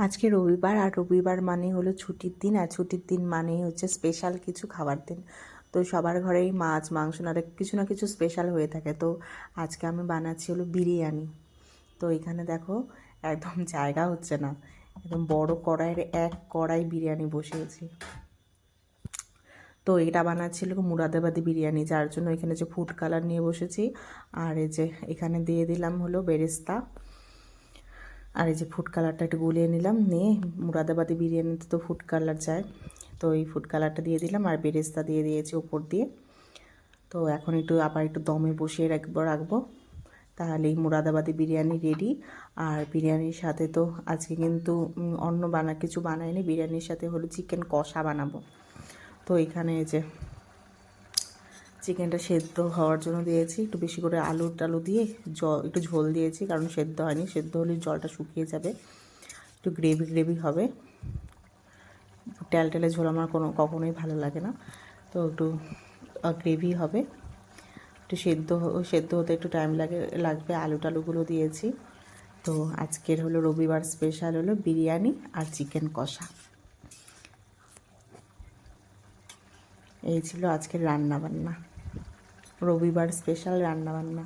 আজকে রবিবার, আর রবিবার মানে হলো ছুটির দিন, আর ছুটির দিন মানেই হচ্ছে স্পেশাল কিছু খাবার দিন। তো সবার ঘরেই মাছ মাংস না কিছু স্পেশাল হয়ে থাকে। তো আজকে আমি বানাচ্ছি হলো বিরিয়ানি। তো এখানে দেখো একদম জায়গা হচ্ছে না, একদম বড় কড়াইয়ের এক কড়াই বিরিয়ানি বসিয়েছি। তো এটা বানাচ্ছিল মুরাদাবাদি বিরিয়ানি, যার জন্য এখানে যে ফুড কালার নিয়ে বসেছি। আর এই যে এখানে দিয়ে দিলাম হলো বেরেস্তা, আর এই যে ফুড কালারটা একটু গুলিয়ে নিলাম, নিয়ে মুরাদাবাদি বিরিয়ানিতে তো ফুড কালার যায়, তো এই ফুড কালারটা দিয়ে দিলাম আর বেরেস্তা দিয়ে দিয়েছি উপর দিয়ে। তো এখন আবার একটু দমে বসিয়ে রাখবো, তাহলেই মুরাদাবাদি বিরিয়ানি রেডি। আর বিরিয়ানির সাথে তো আজকে কিন্তু অন্য কিছু বানাইনি, বিরিয়ানির সাথে হলো চিকেন কষা বানাবো। তো এখানে এই যে চিকেনটা সেদ্ধ হওয়ার জন্য দিয়েছি, একটু বেশি করে আলু টালু দিয়ে একটু ঝোল দিয়েছি, কারণ সেদ্ধ হয়নি, সেদ্ধ হলে জলটা শুকিয়ে যাবে, একটু গ্রেভি গ্রেভি হবে। টেলে ঝোল আমার কখনোই ভালো লাগে না, তো একটু গ্রেভি হবে, একটু সেদ্ধ হতে একটু টাইম লাগবে। আলু টালুগুলো দিয়েছি। তো আজকের হলো রবিবার স্পেশাল হলো বিরিয়ানি আর চিকেন কষা। এই ছিল আজকের রান্নাবান্না, রবিবার স্পেশাল রান্নাবান্না।